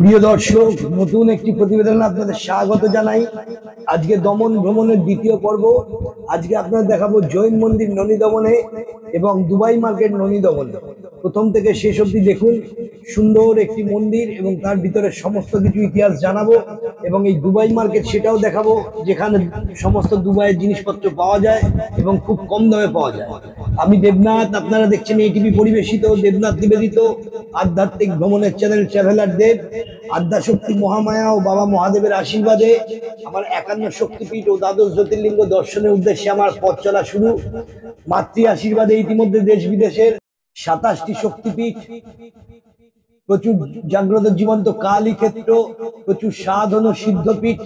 প্রিয় দর্শক, নতুন একটি প্রতিবেদন আপনাদের স্বাগত জানাই। আজকে দমন ভ্রমণের দ্বিতীয় পর্ব। আজকে আপনাদের দেখাবো জৈন মন্দির ননী দমনে এবং দুবাই মার্কেট ননী দমনে। প্রথম থেকে শেষ অবধি দেখুন। সুন্দর একটি মন্দির এবং তার ভিতরে সমস্ত কিছু ইতিহাস জানাবো এবং এই দুবাই মার্কেট সেটাও দেখাবো, যেখানে সমস্ত দুবাইয়ের জিনিসপত্র পাওয়া যায় এবং খুব কম দামে পাওয়া যায়। আমি দেবনাথ, আপনারা দেখছেন এটিভি পরিবেশিত দেবনাথ নিবেদিত আধ্যাত্মিক ভ্রমণের চ্যানেল ট্রাভেলার দেব। আদ্যাশক্তি মহামায়া ও বাবা মহাদেবের আশীর্বাদে আমার 51 শক্তিপীঠ ও দ্বাদশ জ্যোতির্লিঙ্গ দর্শনের উদ্দেশ্যে আমার পথ চলা শুরু। মাতৃ আশীর্বাদে ইতিমধ্যে দেশ বিদেশের 27টি শক্তিপীঠ, প্রচুর জাগ্রত জীবন্ত কালী ক্ষেত্র, প্রচুর সাধন ও সিদ্ধপীঠ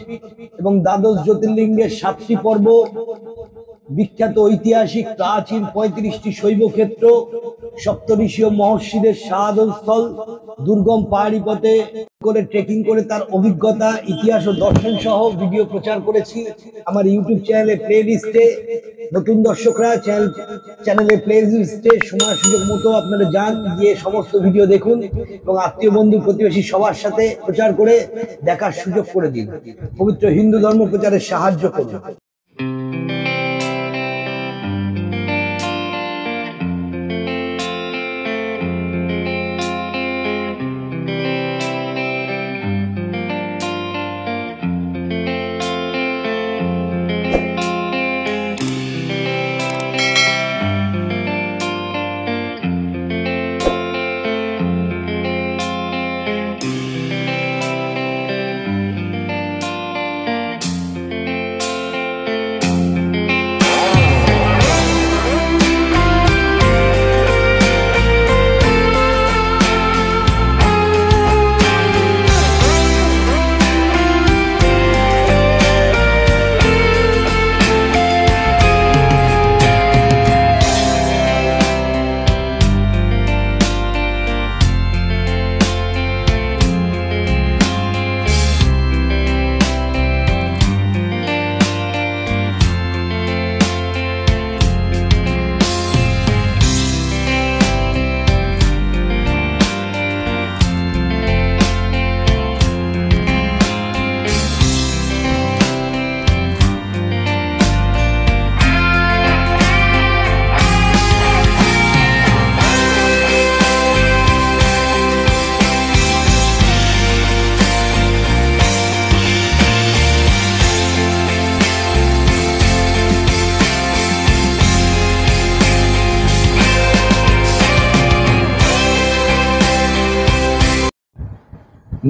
এবং দ্বাদশ জ্যোতির্লিঙ্গের 7টি পর্ব, বিখ্যাত ঐতিহাসিক প্রাচীন 35টি শৈব ক্ষেত্র, সপ্তঋষি ও মহর্ষিদের সাধন স্থল, দুর্গম পাহাড়ি পথে করে ট্রেকিং করে তার অভিজ্ঞতা, ইতিহাস ও দর্শন সহ ভিডিও প্রচার করেছি আমার ইউটিউব চ্যানেলে প্লে লিস্টে। নতুন দর্শকরা চ্যানেলে প্লে লিস্টে সময় সুযোগ মতো আপনারা যান, গিয়ে সমস্ত ভিডিও দেখুন এবং আত্মীয় বন্ধু প্রতিবেশী সবার সাথে প্রচার করে দেখার সুযোগ করে দিন। পবিত্র হিন্দু ধর্ম প্রচারে সাহায্য করুন।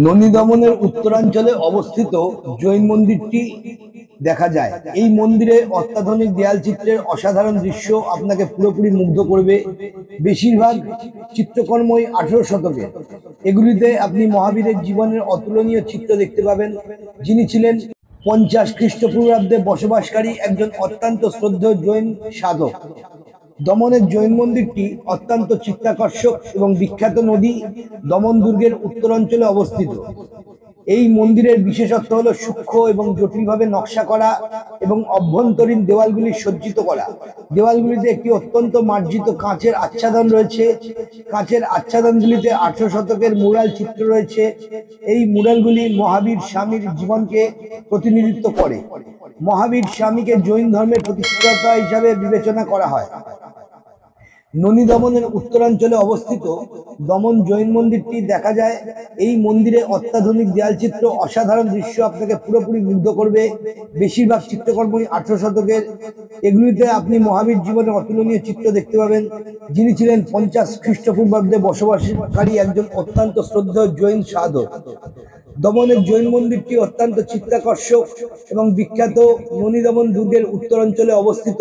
ননী দমনের উত্তরাঞ্চলে অবস্থিত জৈন মন্দিরটি দেখা যায়। এই মন্দিরে অত্যাধুনিক দেয়াল চিত্রের অসাধারণ দৃশ্য আপনাকে পুরোপুরি মুগ্ধ করবে। বেশিরভাগ চিত্রকর্মই 18 শতকের। এগুলিতে আপনি মহাবীরের জীবনের অতুলনীয় চিত্র দেখতে পাবেন, যিনি ছিলেন 50 খ্রিস্টপূর্বাব্দে বসবাসকারী একজন অত্যন্ত শ্রদ্ধেয় জৈন সাধক। দমনের জৈন মন্দিরটি অত্যন্ত চিত্তাকর্ষক এবং বিখ্যাত নদী দমন দুর্গের উত্তরাঞ্চলে অবস্থিত। এই মন্দিরের বিশেষত্ব হলো সূক্ষ্ম এবং জটিলভাবে নকশা করা এবং অভ্যন্তরীণ দেওয়ালগুলি সজ্জিত করা। দেওয়ালগুলিতে একটি অত্যন্ত মার্জিত কাঁচের আচ্ছাদন রয়েছে। কাঁচের আচ্ছাদনগুলিতে 18 শতকের মুরাল চিত্র রয়েছে। এই মুরালগুলি মহাবীর স্বামীর জীবনকে প্রতিনিধিত্ব করে। মহাবীর স্বামীকে জৈন ধর্মের প্রতিষ্ঠাতা হিসাবে বিবেচনা করা হয়। ননী দমনের উত্তরাঞ্চলে অবস্থিত দমন জৈন মন্দিরটি দেখা যায়। এই মন্দিরে অত্যাধুনিক দেয়ালচিত্র, অসাধারণ দৃশ্য আপনাকে পুরোপুরি মুগ্ধ করবে। বেশিরভাগ চিত্রকর্মই 18 শতকের। এগুলিতে আপনি মহাবীর জীবনের অতুলনীয় চিত্র দেখতে পাবেন, যিনি ছিলেন 50 খ্রিস্টপূর্বাব্দে বসবাসকারী একজন অত্যন্ত শ্রদ্ধেয় জৈন সাধক। দমনের জৈন মন্দিরটি অত্যন্ত চিত্তাকর্ষক এবং বিখ্যাত ননী দমন দুর্গের উত্তরাঞ্চলে অবস্থিত।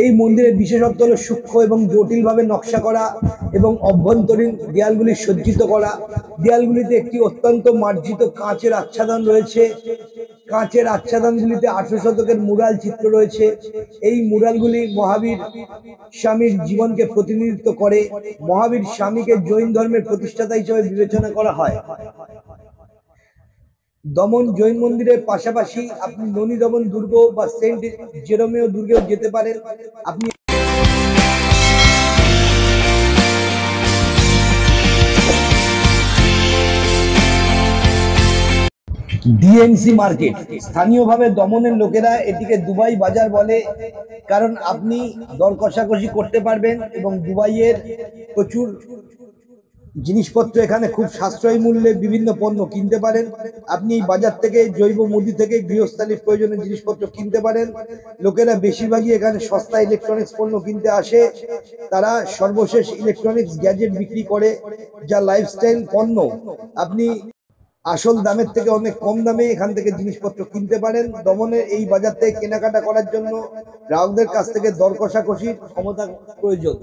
এই মন্দিরের বিশেষত্ব হল সূক্ষ্ম এবং জটিলভাবে নকশা করা এবং অভ্যন্তরীণ দেয়ালগুলি সজ্জিত করা। দেয়ালগুলিতে একটি অত্যন্ত মার্জিত কাঁচের আচ্ছাদন রয়েছে। কাঁচের আচ্ছাদনগুলিতে 18 শতকের মুরাল চিত্র রয়েছে। এই মুরালগুলি মহাবীর স্বামীর জীবনকে প্রতিনিধিত্ব করে। মহাবীর স্বামীকে জৈন ধর্মের প্রতিষ্ঠাতা হিসেবে বিবেচনা করা হয়। দমন জৈন মন্দিরের পাশাপাশি আপনি ননী দমন দুর্গ বা সেন্ট জেরোমেও দুর্গেও যেতে পারেন। আপনি ডিএমসি মার্কেট, স্থানীয়ভাবে দমনের লোকেরা এটিকে দুবাই বাজার বলে, কারণ আপনি দর কষাকষি করতে পারবেন এবং দুবাইয়ের প্রচুর জিনিসপত্র এখানে খুব সাশ্রয়ী মূল্যে বিভিন্ন পণ্য কিনতে পারেন। আপনি এই বাজার থেকে জৈব মুদি থেকে গৃহস্থালির প্রয়োজনীয় জিনিসপত্র কিনতে পারেন। লোকেরা বেশিরভাগই এখানে সস্তা ইলেকট্রনিক্স পণ্য কিনতে আসে। তারা সর্বশেষ ইলেকট্রনিক্স গ্যাজেট বিক্রি করে, যা লাইফস্টাইল পণ্য। আপনি আসল দামের থেকে অনেক কম দামে এখান থেকে জিনিসপত্র কিনতে পারেন। দমনের এই বাজার থেকে কেনাকাটা করার জন্য গ্রাহকদের কাছ থেকে দর কষাকষির ক্ষমতা প্রয়োজন।